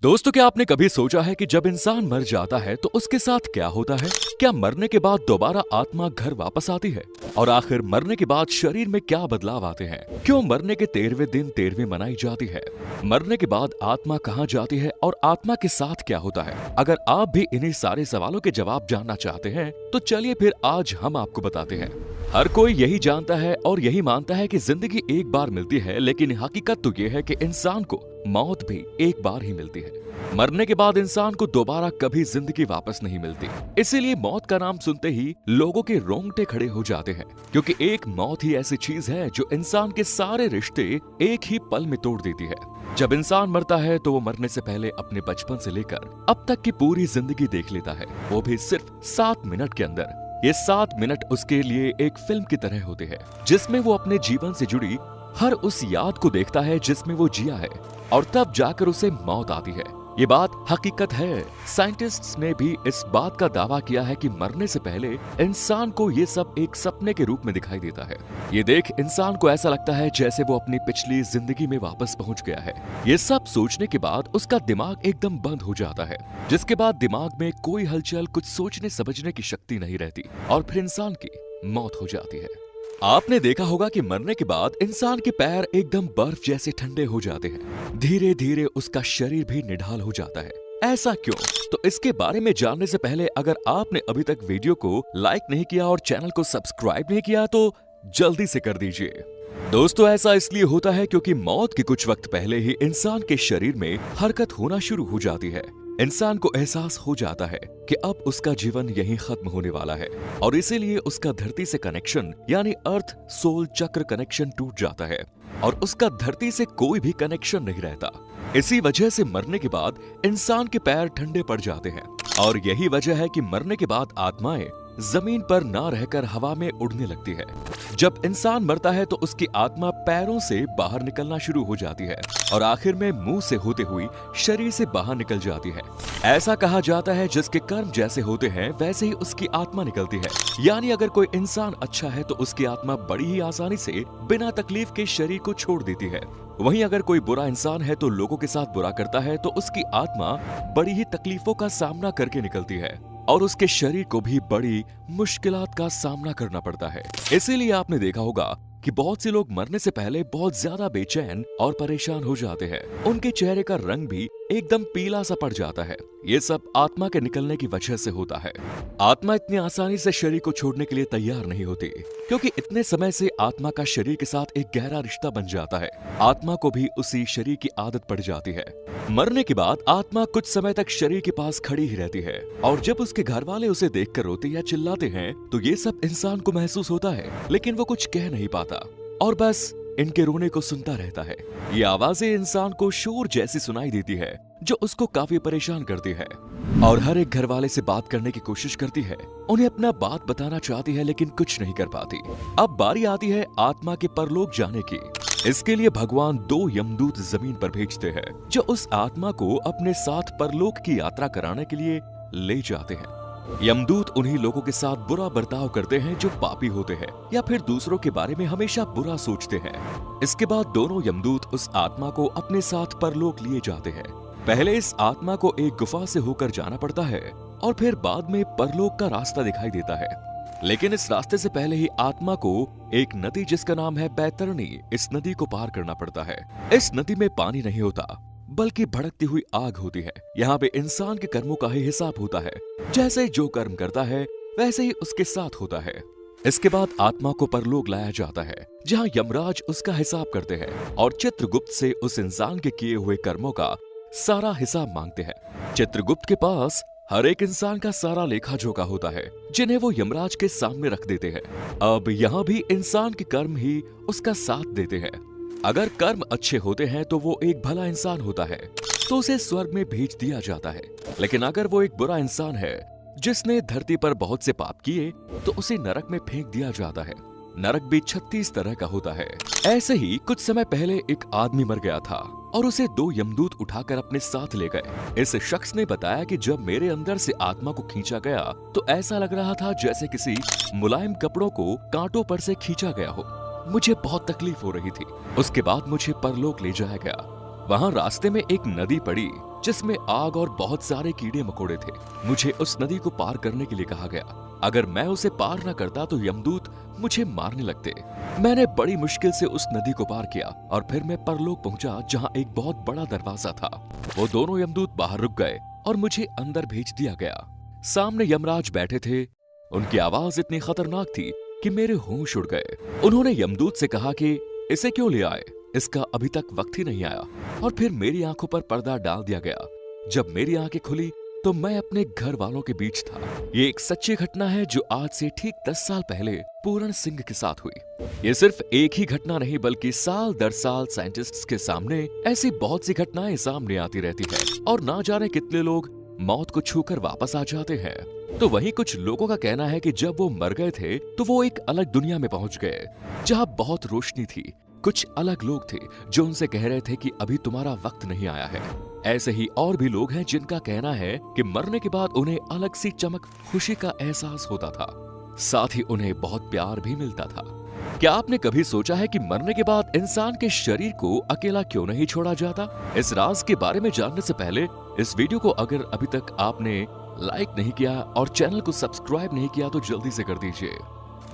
दोस्तों, क्या आपने कभी सोचा है कि जब इंसान मर जाता है तो उसके साथ क्या होता है? क्या मरने के बाद दोबारा आत्मा घर वापस आती है? और आखिर मरने के बाद शरीर में क्या बदलाव आते हैं? क्यों मरने के 13वें दिन 13वीं मनाई जाती है? मरने के बाद आत्मा कहाँ जाती है और आत्मा के साथ क्या होता है? अगर आप भी इन्हीं सारे सवालों के जवाब जानना चाहते हैं तो चलिए फिर आज हम आपको बताते हैं। हर कोई यही जानता है और यही मानता है कि जिंदगी एक बार मिलती है, लेकिन हकीकत तो ये है कि इंसान को मौत भी एक बार ही मिलती है। मरने के बाद इंसान को दोबारा कभी जिंदगी वापस नहीं मिलती। इसीलिए मौत का नाम सुनते ही लोगों के रोंगटे खड़े हो जाते हैं, क्योंकि एक मौत ही ऐसी चीज है जो इंसान के सारे रिश्ते एक ही पल में तोड़ देती है। जब इंसान मरता है तो वो मरने से पहले अपने बचपन से लेकर अब तक की पूरी जिंदगी देख लेता है, वो भी सिर्फ 7 मिनट के अंदर। ये 7 मिनट उसके लिए एक फिल्म की तरह होते हैं, जिसमें वो अपने जीवन से जुड़ी हर उस याद को देखता है जिसमें वो जिया है, और तब जाकर उसे मौत आती है। ये बात हकीकत है। साइंटिस्ट्स ने भी इस बात का दावा किया है कि मरने से पहले इंसान को ये सब एक सपने के रूप में दिखाई देता है। ये देख इंसान को ऐसा लगता है जैसे वो अपनी पिछली जिंदगी में वापस पहुंच गया है। ये सब सोचने के बाद उसका दिमाग एकदम बंद हो जाता है, जिसके बाद दिमाग में कोई हलचल, कुछ सोचने समझने की शक्ति नहीं रहती, और फिर इंसान की मौत हो जाती है। आपने देखा होगा कि मरने के बाद इंसान के पैर एकदम बर्फ जैसे ठंडे हो जाते हैं। धीरे धीरे उसका शरीर भी निढाल हो जाता है। ऐसा क्यों? तो इसके बारे में जानने से पहले अगर आपने अभी तक वीडियो को लाइक नहीं किया और चैनल को सब्सक्राइब नहीं किया तो जल्दी से कर दीजिए। दोस्तों, ऐसा इसलिए होता है क्योंकि मौत के कुछ वक्त पहले ही इंसान के शरीर में हरकत होना शुरू हो जाती है। इंसान को एहसास हो जाता है कि अब उसका जीवन यहीं खत्म होने वाला है, और इसीलिए उसका धरती से कनेक्शन यानी अर्थ सोल चक्र कनेक्शन टूट जाता है, और उसका धरती से कोई भी कनेक्शन नहीं रहता। इसी वजह से मरने के बाद इंसान के पैर ठंडे पड़ जाते हैं, और यही वजह है कि मरने के बाद आत्माएं जमीन पर ना रहकर हवा में उड़ने लगती है। जब इंसान मरता है तो उसकी आत्मा पैरों से बाहर निकलना शुरू हो जाती है, और आखिर में मुंह से होते हुई शरीर से बाहर निकल जाती है। ऐसा कहा जाता है जिसके कर्म जैसे होते हैं वैसे ही उसकी आत्मा निकलती है। यानी अगर कोई इंसान अच्छा है तो उसकी आत्मा बड़ी ही आसानी से बिना तकलीफ के शरीर को छोड़ देती है। वहीं अगर कोई बुरा इंसान है तो लोगों के साथ बुरा करता है तो उसकी आत्मा बड़ी ही तकलीफों का सामना करके निकलती है, और उसके शरीर को भी बड़ी मुश्किलात का सामना करना पड़ता है। इसीलिए आपने देखा होगा कि बहुत से लोग मरने से पहले बहुत ज्यादा बेचैन और परेशान हो जाते हैं। उनके चेहरे का रंग भी एकदम पीला सा पड़ जाता है। ये सब आत्मा के निकलने की वजह से होता है। आत्मा इतनी आसानी से शरीर को छोड़ने के लिए तैयार नहीं होती, क्योंकि इतने समय से आत्मा का शरीर के साथ एक गहरा रिश्ता बन जाता है। आत्मा को भी उसी शरीर की आदत पड़ जाती है। मरने के बाद आत्मा कुछ समय तक शरीर के पास खड़ी ही रहती है, और जब उसके घर वाले उसे देखकर रोते या चिल्लाते हैं तो ये सब इंसान को महसूस होता है, लेकिन वो कुछ कह नहीं पाता और बस इनके रोने को सुनता रहता है। ये आवाजें इंसान को शोर जैसी सुनाई देती है, जो उसको काफी परेशान करती है, और हर एक घर वाले से बात करने की कोशिश करती है। उन्हें अपना बात बताना चाहती है, लेकिन कुछ नहीं कर पाती। अब बारी आती है आत्मा के परलोक जाने की। इसके लिए भगवान 2 यमदूत जमीन पर भेजते हैं, जो उस आत्मा को अपने साथ परलोक की यात्रा कराने के लिए ले जाते हैं। यमदूत उन्हीं लोगों के साथ बुरा बर्ताव करते हैं जो पापी होते हैं या फिर दूसरों के बारे में हमेशा बुरा सोचते हैं। इसके बाद दोनों यमदूत उस आत्मा को अपने साथ परलोक लिए जाते हैं। पहले इस आत्मा को एक गुफा से होकर जाना पड़ता है, और फिर बाद में परलोक का रास्ता दिखाई देता है। लेकिन इस रास्ते से पहले ही आत्मा को एक नदी जिसका नाम है बैतरणी, इस नदी को पार करना पड़ता है। इस नदी में पानी नहीं होता, बल्कि भड़कती हुई आग होती है। यहाँ पे इंसान के कर्मों का ही हिसाब होता है। जैसे जो कर्म करता है वैसे ही उसके साथ होता है। इसके बाद आत्मा को परलोक लाया जाता है, जहाँ यमराज उसका हिसाब करते हैं और चित्रगुप्त से उस इंसान के किए हुए कर्मों का सारा हिसाब मांगते हैं। चित्रगुप्त के पास हर एक इंसान का सारा लेखा जोखा होता है, जिन्हें वो यमराज के सामने रख देते हैं। अब यहाँ भी इंसान के कर्म ही उसका साथ देते हैं। अगर कर्म अच्छे होते हैं तो वो एक भला इंसान होता है, तो उसे स्वर्ग में भेज दिया जाता है। लेकिन अगर वो एक बुरा इंसान है जिसने धरती पर बहुत से पाप किए, तो उसे नरक में फेंक दिया जाता है। नरक भी 36 तरह का होता है। ऐसे ही कुछ समय पहले एक आदमी मर गया था, और उसे 2 यमदूत उठाकर अपने साथ ले गए। इस शख्स ने बताया कि जब मेरे अंदर से आत्मा को खींचा गया तो ऐसा लग रहा था जैसे किसी मुलायम कपड़ों को कांटों पर से खींचा गया हो। मुझे बहुत तकलीफ हो रही थी। उसके बाद मुझे परलोक ले जाया गया। वहाँ रास्ते में एक नदी पड़ी, जिसमें आग और बहुत सारे कीड़े मकोड़े थे। मुझे उस नदी को पार करने के लिए कहा गया। अगर मैं उसे पार न करता तो यमदूत मुझे मारने लगते। मैंने बड़ी मुश्किल से उस नदी को पार किया और फिर मैं परलोक पहुंचा, जहां एक बहुत बड़ा दरवाजा था। वो दोनों यमदूत बाहर रुक गए और मुझे अंदर भेज दिया गया। सामने यमराज बैठे थे। उनकी आवाज इतनी खतरनाक थी कि मेरे होश उड़ गए। उन्होंने यमदूत से कहा कि इसे क्यों ले आए, इसका अभी तक वक्त ही नहीं आया। और फिर मेरी आंखों पर पर्दा डाल दिया गया। जब मेरी आंखें खुली तो मैं अपने घर वालों के बीच था। ये एक सच्ची घटना है जो आज से ठीक 10 साल पहले पूरण सिंह के साथ हुई। ये सिर्फ एक ही घटना नहीं, बल्कि साल दर साल साइंटिस्ट्स के सामने ऐसी बहुत सी घटनाएं सामने आती रहती है और ना जाने कितने लोग मौत को छूकर वापस आ जाते हैं। तो वहीं कुछ लोगों का कहना है कि जब वो मर गए थे तो वो एक अलग दुनिया में पहुंच गए, जहां बहुत रोशनी थी। कुछ अलग लोग थे जो उनसे कह रहे थे कि अभी तुम्हारा वक्त नहीं आया है। ऐसे ही और भी लोग हैं जिनका कहना है कि मरने के बाद उन्हें अलग सी चमक, खुशी का एहसास होता था। साथ ही उन्हें बहुत प्यार भी मिलता था। क्या आपने कभी सोचा है कि मरने के बाद इंसान के शरीर को अकेला क्यों नहीं छोड़ा जाता? इस राज के बारे में जानने से पहले इस वीडियो को अगर अभी तक आपने लाइक नहीं किया और चैनल को सब्सक्राइब नहीं किया तो जल्दी से कर दीजिए।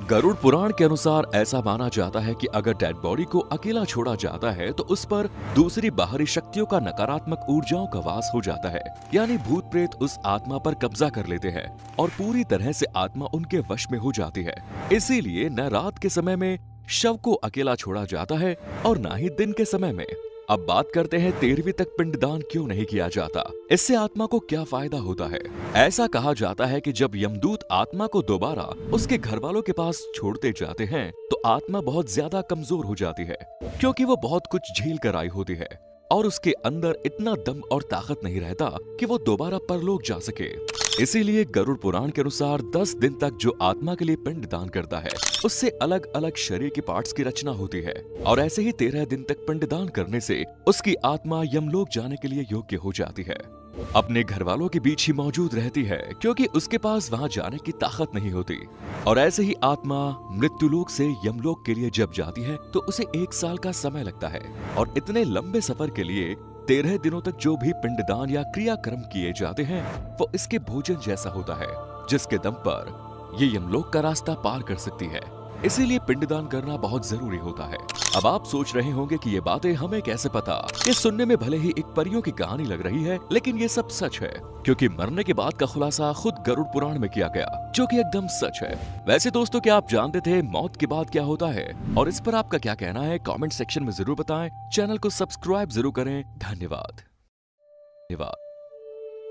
गरुड़ पुराण के अनुसार ऐसा माना जाता है कि अगर डेड बॉडी को अकेला छोड़ा जाता है तो उस पर दूसरी बाहरी शक्तियों का नकारात्मक ऊर्जाओं का वास हो जाता है, यानी भूत प्रेत उस आत्मा पर कब्जा कर लेते हैं और पूरी तरह से आत्मा उनके वश में हो जाती है। इसीलिए न रात के समय में शव को अकेला छोड़ा जाता है और न ही दिन के समय में। अब बात करते हैं 13वीं तक पिंडदान क्यों नहीं किया जाता, इससे आत्मा को क्या फायदा होता है। ऐसा कहा जाता है कि जब यमदूत आत्मा को दोबारा उसके घर वालों के पास छोड़ते जाते हैं तो आत्मा बहुत ज्यादा कमजोर हो जाती है, क्योंकि वो बहुत कुछ झेल कर आई होती है और उसके अंदर इतना दम और ताकत नहीं रहता कि वो दोबारा परलोक जा सके। इसीलिए गरुड़ पुराण के अनुसार 10 दिन तक जो आत्मा के लिए पिंड दान करता है उससे अलग अलग शरीर के पार्ट्स की रचना होती है और ऐसे ही 13 दिन तक पिंड दान करने से उसकी आत्मा यमलोक जाने के लिए योग्य हो जाती है। अपने घर वालों के बीच ही मौजूद रहती है, क्योंकि उसके पास वहां जाने की ताकत नहीं होती। और ऐसे ही आत्मा मृत्युलोक से यमलोक के लिए जब जाती है तो उसे 1 साल का समय लगता है और इतने लंबे सफर के लिए 13 दिनों तक जो भी पिंडदान या क्रियाक्रम किए जाते हैं वो इसके भोजन जैसा होता है, जिसके दम पर ये यमलोक का रास्ता पार कर सकती है। इसीलिए पिंडदान करना बहुत जरूरी होता है। अब आप सोच रहे होंगे कि ये बातें हमें कैसे पता? ये सुनने में भले ही एक परियों की कहानी लग रही है, लेकिन ये सब सच है, क्योंकि मरने के बाद का खुलासा खुद गरुड़ पुराण में किया गया, जो कि एकदम सच है। वैसे दोस्तों, क्या आप जानते थे मौत के बाद क्या होता है? और इस पर आपका क्या कहना है? कमेंट सेक्शन में जरूर बताएं। चैनल को सब्सक्राइब जरूर करें। धन्यवाद।